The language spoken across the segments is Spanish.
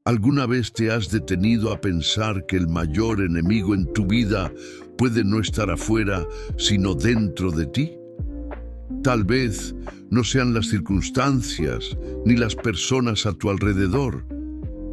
¿Alguna vez te has detenido a pensar que el mayor enemigo en tu vida puede no estar afuera, sino dentro de ti? Tal vez no sean las circunstancias ni las personas a tu alrededor,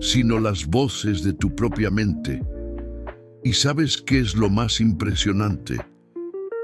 sino las voces de tu propia mente. ¿Y sabes qué es lo más impresionante?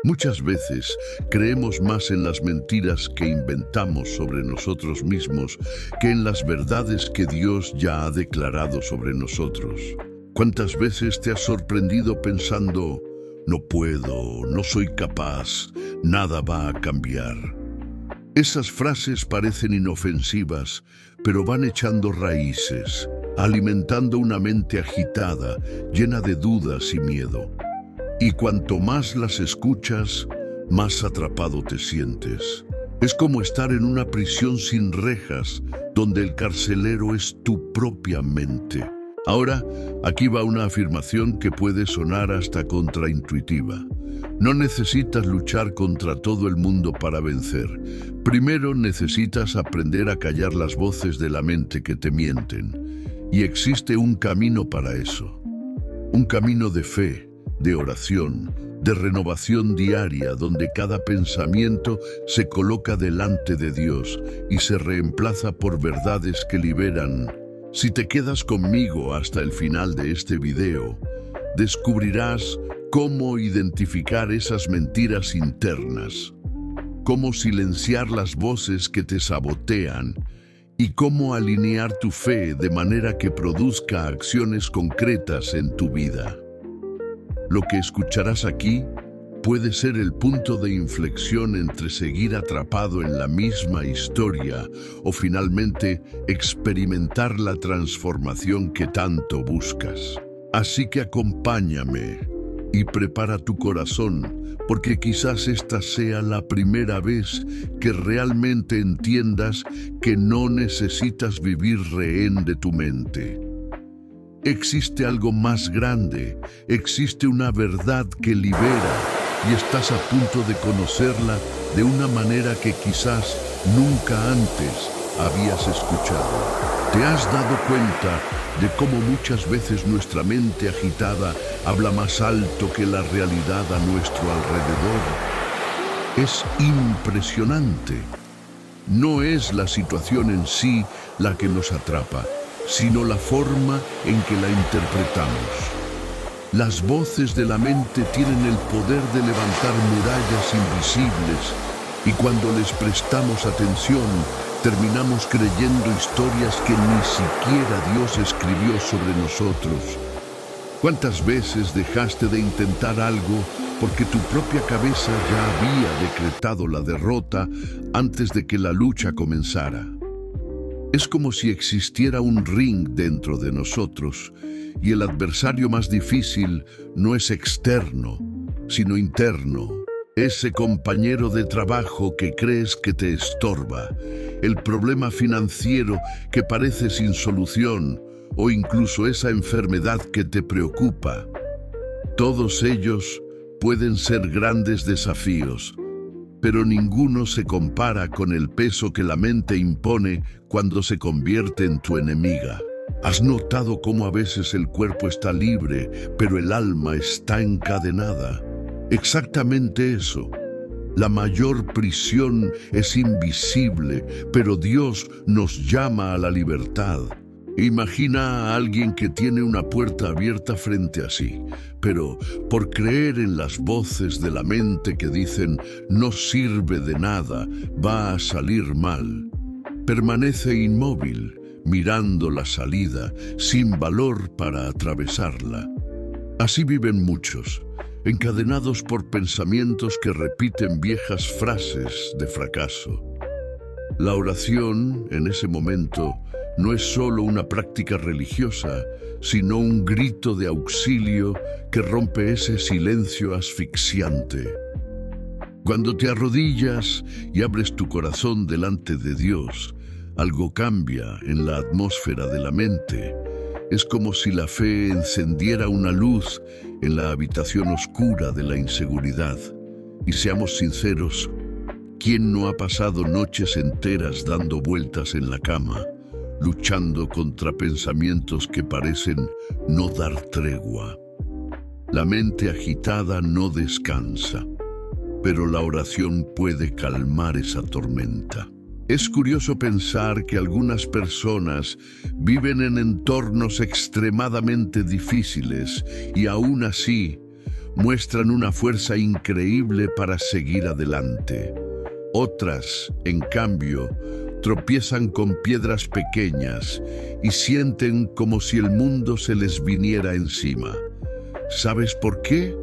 Muchas veces creemos más en las mentiras que inventamos sobre nosotros mismos que en las verdades que Dios ya ha declarado sobre nosotros. ¿Cuántas veces te has sorprendido pensando, no puedo, no soy capaz, nada va a cambiar? Esas frases parecen inofensivas, pero van echando raíces, alimentando una mente agitada, llena de dudas y miedo. Y cuanto más las escuchas, más atrapado te sientes. Es como estar en una prisión sin rejas, donde el carcelero es tu propia mente. Ahora, aquí va una afirmación que puede sonar hasta contraintuitiva. No necesitas luchar contra todo el mundo para vencer. Primero necesitas aprender a callar las voces de la mente que te mienten. Y existe un camino para eso. Un camino de fe, de oración, de renovación diaria, donde cada pensamiento se coloca delante de Dios y se reemplaza por verdades que liberan. Si te quedas conmigo hasta el final de este video, descubrirás cómo identificar esas mentiras internas, cómo silenciar las voces que te sabotean y cómo alinear tu fe de manera que produzca acciones concretas en tu vida. Lo que escucharás aquí puede ser el punto de inflexión entre seguir atrapado en la misma historia o finalmente experimentar la transformación que tanto buscas. Así que acompáñame y prepara tu corazón, porque quizás esta sea la primera vez que realmente entiendas que no necesitas vivir rehén de tu mente. Existe algo más grande, existe una verdad que libera y estás a punto de conocerla de una manera que quizás nunca antes habías escuchado. ¿Te has dado cuenta de cómo muchas veces nuestra mente agitada habla más alto que la realidad a nuestro alrededor? Es impresionante. No es la situación en sí la que nos atrapa, sino la forma en que la interpretamos. Las voces de la mente tienen el poder de levantar murallas invisibles y cuando les prestamos atención, terminamos creyendo historias que ni siquiera Dios escribió sobre nosotros. ¿Cuántas veces dejaste de intentar algo porque tu propia cabeza ya había decretado la derrota antes de que la lucha comenzara? Es como si existiera un ring dentro de nosotros y el adversario más difícil no es externo, sino interno. Ese compañero de trabajo que crees que te estorba, el problema financiero que parece sin solución o incluso esa enfermedad que te preocupa. Todos ellos pueden ser grandes desafíos, pero ninguno se compara con el peso que la mente impone cuando se convierte en tu enemiga. ¿Has notado cómo a veces el cuerpo está libre, pero el alma está encadenada? Exactamente eso. La mayor prisión es invisible, pero Dios nos llama a la libertad. Imagina a alguien que tiene una puerta abierta frente a sí, pero por creer en las voces de la mente que dicen no sirve de nada, va a salir mal, permanece inmóvil, mirando la salida, sin valor para atravesarla. Así viven muchos, encadenados por pensamientos que repiten viejas frases de fracaso. La oración, en ese momento, no es solo una práctica religiosa, sino un grito de auxilio que rompe ese silencio asfixiante. Cuando te arrodillas y abres tu corazón delante de Dios, algo cambia en la atmósfera de la mente. Es como si la fe encendiera una luz en la habitación oscura de la inseguridad. Y seamos sinceros, ¿quién no ha pasado noches enteras dando vueltas en la cama, luchando contra pensamientos que parecen no dar tregua. La mente agitada no descansa, pero la oración puede calmar esa tormenta. Es curioso pensar que algunas personas viven en entornos extremadamente difíciles y aún así muestran una fuerza increíble para seguir adelante. Otras, en cambio, tropiezan con piedras pequeñas y sienten como si el mundo se les viniera encima. ¿Sabes por qué?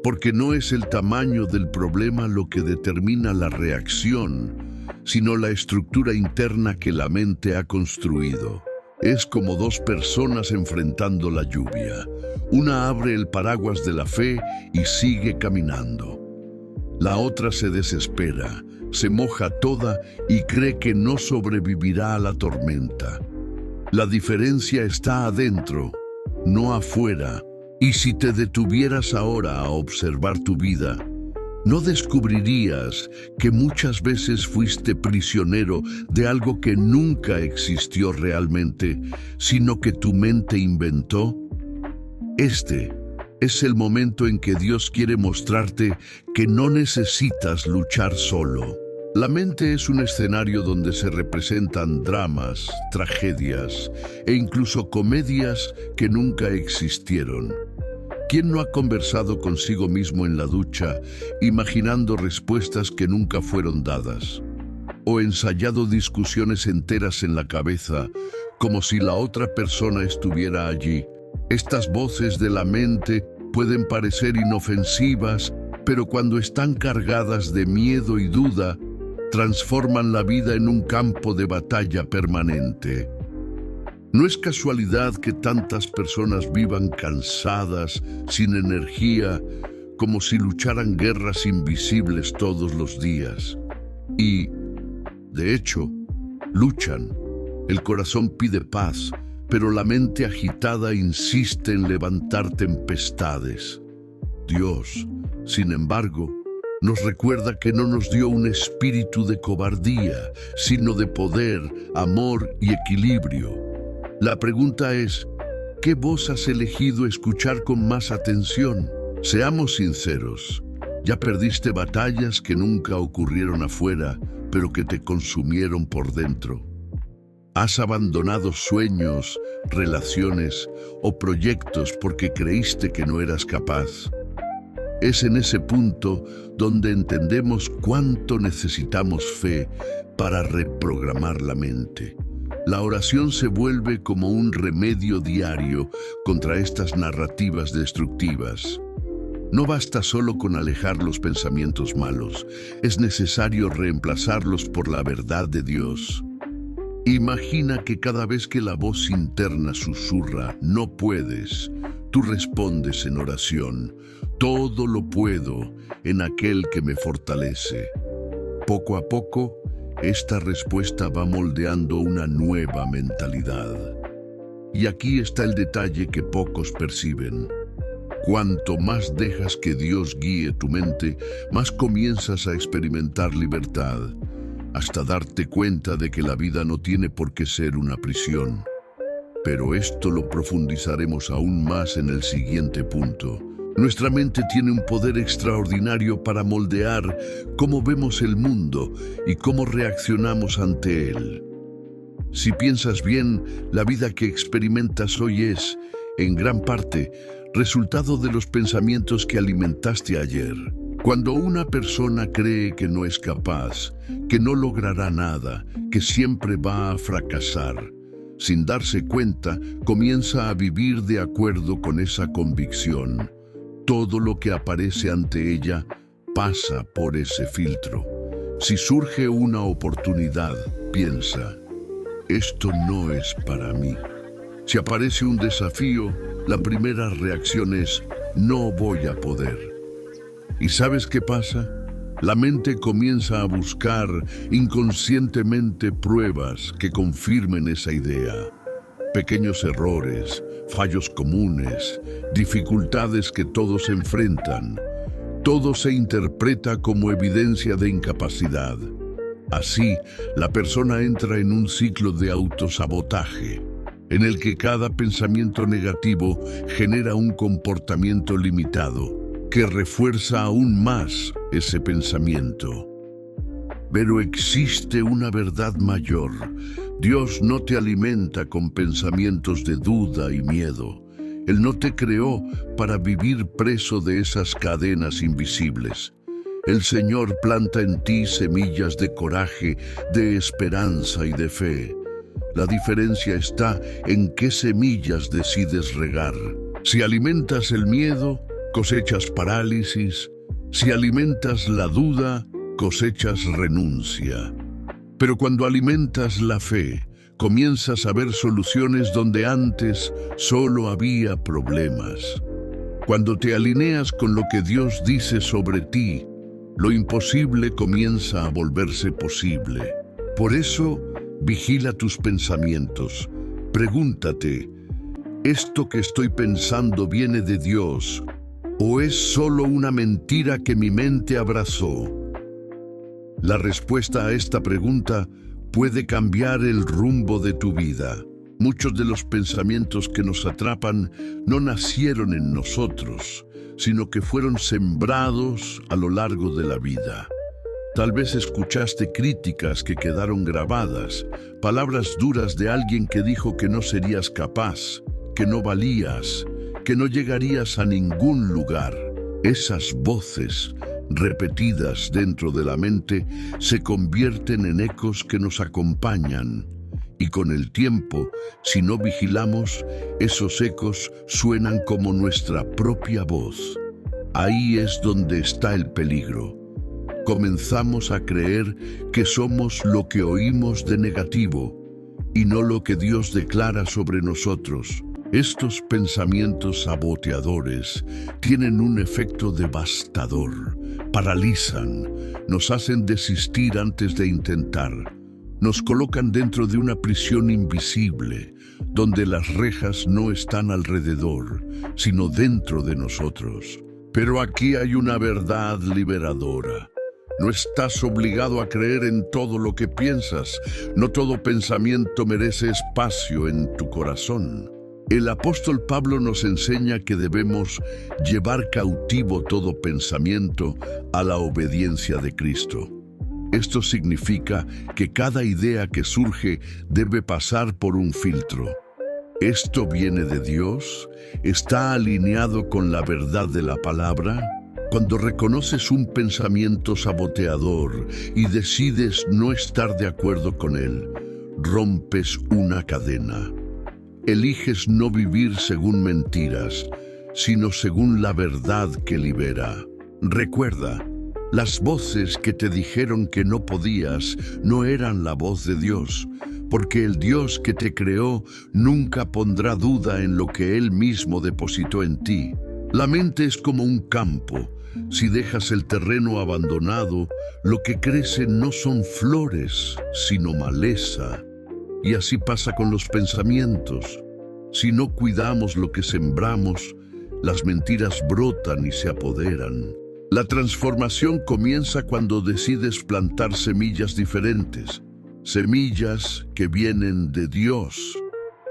Porque no es el tamaño del problema lo que determina la reacción, sino la estructura interna que la mente ha construido. Es como dos personas enfrentando la lluvia. Una abre el paraguas de la fe y sigue caminando. La otra se desespera, se moja toda y cree que no sobrevivirá a la tormenta. La diferencia está adentro, no afuera. Y si te detuvieras ahora a observar tu vida, ¿no descubrirías que muchas veces fuiste prisionero de algo que nunca existió realmente, sino que tu mente inventó? Este es el momento en que Dios quiere mostrarte que no necesitas luchar solo. La mente es un escenario donde se representan dramas, tragedias e incluso comedias que nunca existieron. ¿Quién no ha conversado consigo mismo en la ducha, imaginando respuestas que nunca fueron dadas? ¿O ensayado discusiones enteras en la cabeza, como si la otra persona estuviera allí? Estas voces de la mente pueden parecer inofensivas, pero cuando están cargadas de miedo y duda, transforman la vida en un campo de batalla permanente. No es casualidad que tantas personas vivan cansadas, sin energía, como si lucharan guerras invisibles todos los días. Y, de hecho, luchan. El corazón pide paz, pero la mente agitada insiste en levantar tempestades. Dios, sin embargo, nos recuerda que no nos dio un espíritu de cobardía, sino de poder, amor y equilibrio. La pregunta es, ¿qué voz has elegido escuchar con más atención? Seamos sinceros, ya perdiste batallas que nunca ocurrieron afuera, pero que te consumieron por dentro. Has abandonado sueños, relaciones o proyectos porque creíste que no eras capaz. Es en ese punto donde entendemos cuánto necesitamos fe para reprogramar la mente. La oración se vuelve como un remedio diario contra estas narrativas destructivas. No basta solo con alejar los pensamientos malos, es necesario reemplazarlos por la verdad de Dios. Imagina que cada vez que la voz interna susurra, no puedes, tú respondes en oración, todo lo puedo en aquel que me fortalece. Poco a poco, esta respuesta va moldeando una nueva mentalidad. Y aquí está el detalle que pocos perciben. Cuanto más dejas que Dios guíe tu mente, más comienzas a experimentar libertad, hasta darte cuenta de que la vida no tiene por qué ser una prisión. Pero esto lo profundizaremos aún más en el siguiente punto. Nuestra mente tiene un poder extraordinario para moldear cómo vemos el mundo y cómo reaccionamos ante él. Si piensas bien, la vida que experimentas hoy es, en gran parte, resultado de los pensamientos que alimentaste ayer. Cuando una persona cree que no es capaz, que no logrará nada, que siempre va a fracasar, sin darse cuenta, comienza a vivir de acuerdo con esa convicción. Todo lo que aparece ante ella pasa por ese filtro. Si surge una oportunidad, piensa, esto no es para mí. Si aparece un desafío, la primera reacción es, no voy a poder. ¿Y sabes qué pasa? La mente comienza a buscar inconscientemente pruebas que confirmen esa idea. Pequeños errores, fallos comunes, dificultades que todos enfrentan. Todo se interpreta como evidencia de incapacidad. Así, la persona entra en un ciclo de autosabotaje, en el que cada pensamiento negativo genera un comportamiento limitado, que refuerza aún más ese pensamiento. Pero existe una verdad mayor. Dios no te alimenta con pensamientos de duda y miedo. Él no te creó para vivir preso de esas cadenas invisibles. El Señor planta en ti semillas de coraje, de esperanza y de fe. La diferencia está en qué semillas decides regar. Si alimentas el miedo, cosechas parálisis. Si alimentas la duda, cosechas renuncia. Pero cuando alimentas la fe, comienzas a ver soluciones donde antes solo había problemas. Cuando te alineas con lo que Dios dice sobre ti, lo imposible comienza a volverse posible. Por eso, vigila tus pensamientos. Pregúntate, ¿esto que estoy pensando viene de Dios o es solo una mentira que mi mente abrazó? La respuesta a esta pregunta puede cambiar el rumbo de tu vida. Muchos de los pensamientos que nos atrapan no nacieron en nosotros, sino que fueron sembrados a lo largo de la vida. Tal vez escuchaste críticas que quedaron grabadas, palabras duras de alguien que dijo que no serías capaz, que no valías, que no llegarías a ningún lugar. Esas voces, repetidas dentro de la mente, se convierten en ecos que nos acompañan. Y con el tiempo, si no vigilamos, esos ecos suenan como nuestra propia voz. Ahí es donde está el peligro. Comenzamos a creer que somos lo que oímos de negativo y no lo que Dios declara sobre nosotros. Estos pensamientos saboteadores tienen un efecto devastador. Paralizan, nos hacen desistir antes de intentar. Nos colocan dentro de una prisión invisible, donde las rejas no están alrededor, sino dentro de nosotros. Pero aquí hay una verdad liberadora. No estás obligado a creer en todo lo que piensas. No todo pensamiento merece espacio en tu corazón. El apóstol Pablo nos enseña que debemos llevar cautivo todo pensamiento a la obediencia de Cristo. Esto significa que cada idea que surge debe pasar por un filtro. ¿Esto viene de Dios? ¿Está alineado con la verdad de la palabra? Cuando reconoces un pensamiento saboteador y decides no estar de acuerdo con él, rompes una cadena. Eliges no vivir según mentiras, sino según la verdad que libera. Recuerda, las voces que te dijeron que no podías no eran la voz de Dios, porque el Dios que te creó nunca pondrá duda en lo que Él mismo depositó en ti. La mente es como un campo. Si dejas el terreno abandonado, lo que crece no son flores, sino maleza. Y así pasa con los pensamientos. Si no cuidamos lo que sembramos, las mentiras brotan y se apoderan. La transformación comienza cuando decides plantar semillas diferentes, semillas que vienen de Dios.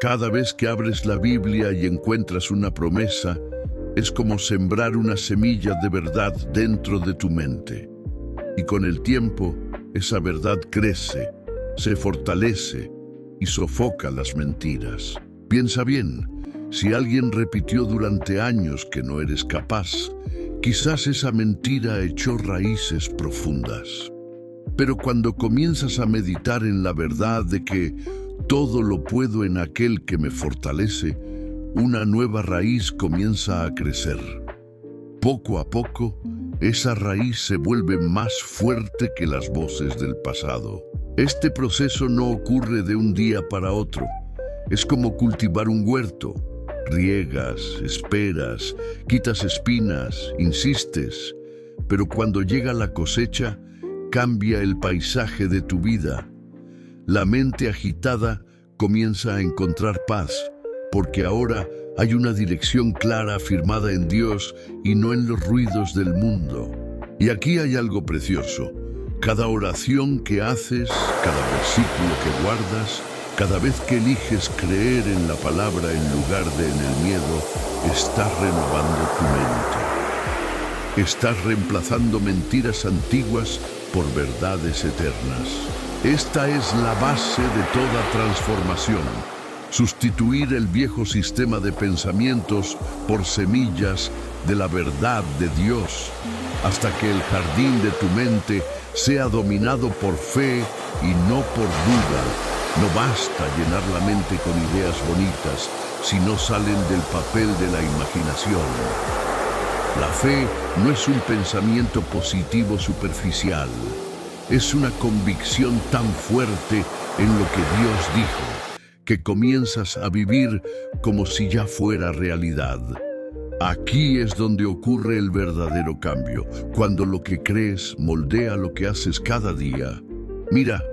Cada vez que abres la Biblia y encuentras una promesa, es como sembrar una semilla de verdad dentro de tu mente. Y con el tiempo, esa verdad crece, se fortalece y sofoca las mentiras. Piensa bien, si alguien repitió durante años que no eres capaz, quizás esa mentira echó raíces profundas. Pero cuando comienzas a meditar en la verdad de que todo lo puedo en aquel que me fortalece, una nueva raíz comienza a crecer. Poco a poco, esa raíz se vuelve más fuerte que las voces del pasado. Este proceso no ocurre de un día para otro. Es como cultivar un huerto. Riegas, esperas, quitas espinas, insistes, pero cuando llega la cosecha, cambia el paisaje de tu vida. La mente agitada comienza a encontrar paz, porque ahora hay una dirección clara firmada en Dios y no en los ruidos del mundo. Y aquí hay algo precioso. Cada oración que haces, cada versículo que guardas, cada vez que eliges creer en la palabra en lugar de en el miedo, estás renovando tu mente. Estás reemplazando mentiras antiguas por verdades eternas. Esta es la base de toda transformación. Sustituir el viejo sistema de pensamientos por semillas de la verdad de Dios, hasta que el jardín de tu mente sea dominado por fe y no por duda. No basta llenar la mente con ideas bonitas si no salen del papel de la imaginación. La fe no es un pensamiento positivo superficial. Es una convicción tan fuerte en lo que Dios dijo, que comienzas a vivir como si ya fuera realidad. Aquí es donde ocurre el verdadero cambio, cuando lo que crees moldea lo que haces cada día. Mira,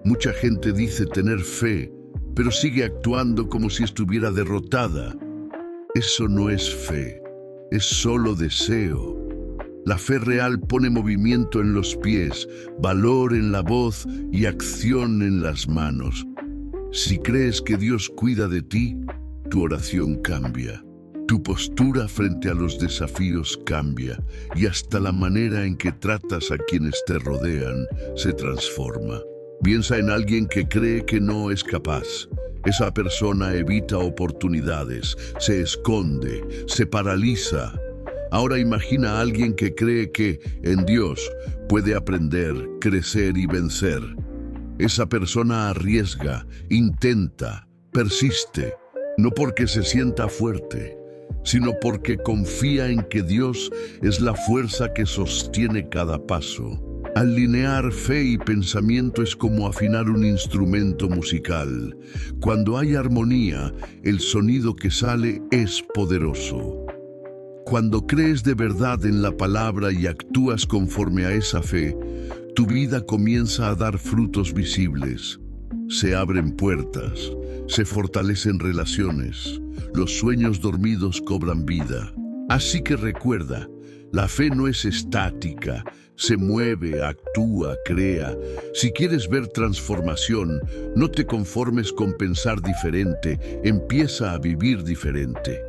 mucha gente dice tener fe, pero sigue actuando como si estuviera derrotada. Eso no es fe, es solo deseo. La fe real pone movimiento en los pies, valor en la voz y acción en las manos. Si crees que Dios cuida de ti, tu oración cambia. Tu postura frente a los desafíos cambia y hasta la manera en que tratas a quienes te rodean se transforma. Piensa en alguien que cree que no es capaz. Esa persona evita oportunidades, se esconde, se paraliza. Ahora imagina a alguien que cree que en Dios puede aprender, crecer y vencer. Esa persona arriesga, intenta, persiste, no porque se sienta fuerte, sino porque confía en que Dios es la fuerza que sostiene cada paso. Alinear fe y pensamiento es como afinar un instrumento musical. Cuando hay armonía, el sonido que sale es poderoso. Cuando crees de verdad en la palabra y actúas conforme a esa fe, tu vida comienza a dar frutos visibles. Se abren puertas, se fortalecen relaciones, los sueños dormidos cobran vida. Así que recuerda, la fe no es estática, se mueve, actúa, crea. Si quieres ver transformación, no te conformes con pensar diferente, empieza a vivir diferente.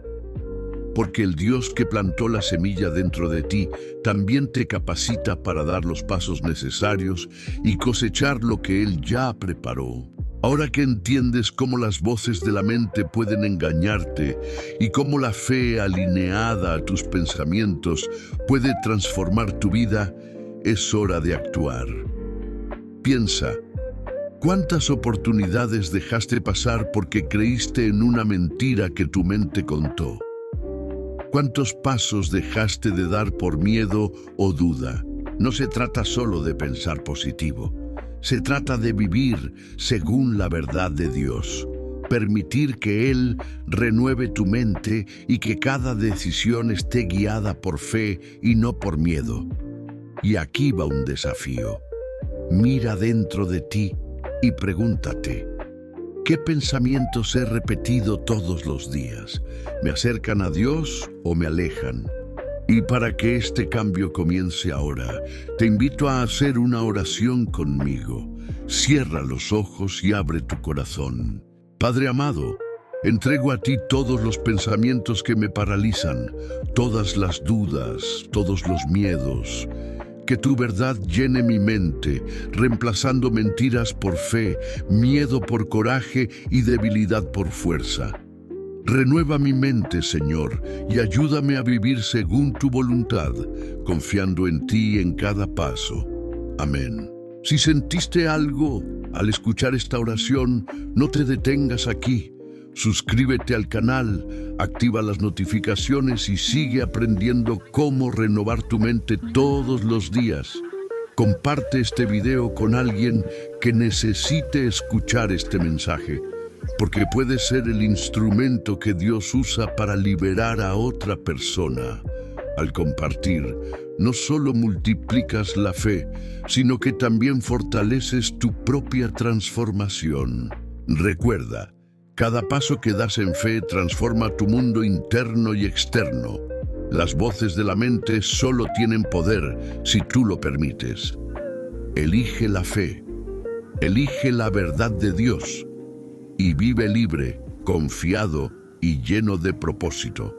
Porque el Dios que plantó la semilla dentro de ti también te capacita para dar los pasos necesarios y cosechar lo que Él ya preparó. Ahora que entiendes cómo las voces de la mente pueden engañarte y cómo la fe alineada a tus pensamientos puede transformar tu vida, es hora de actuar. Piensa, ¿cuántas oportunidades dejaste pasar porque creíste en una mentira que tu mente contó? ¿Cuántos pasos dejaste de dar por miedo o duda? No se trata solo de pensar positivo. Se trata de vivir según la verdad de Dios. Permitir que Él renueve tu mente y que cada decisión esté guiada por fe y no por miedo. Y aquí va un desafío. Mira dentro de ti y pregúntate, ¿qué pensamientos he repetido todos los días? ¿Me acercan a Dios o me alejan? Y para que este cambio comience ahora, te invito a hacer una oración conmigo. Cierra los ojos y abre tu corazón. Padre amado, entrego a ti todos los pensamientos que me paralizan, todas las dudas, todos los miedos. Que tu verdad llene mi mente, reemplazando mentiras por fe, miedo por coraje y debilidad por fuerza. Renueva mi mente, Señor, y ayúdame a vivir según tu voluntad, confiando en ti en cada paso. Amén. Si sentiste algo al escuchar esta oración, no te detengas aquí. Suscríbete al canal, activa las notificaciones y sigue aprendiendo cómo renovar tu mente todos los días. Comparte este video con alguien que necesite escuchar este mensaje, porque puede ser el instrumento que Dios usa para liberar a otra persona. Al compartir, no solo multiplicas la fe, sino que también fortaleces tu propia transformación. Recuerda, cada paso que das en fe transforma tu mundo interno y externo. Las voces de la mente solo tienen poder si tú lo permites. Elige la fe, elige la verdad de Dios y vive libre, confiado y lleno de propósito.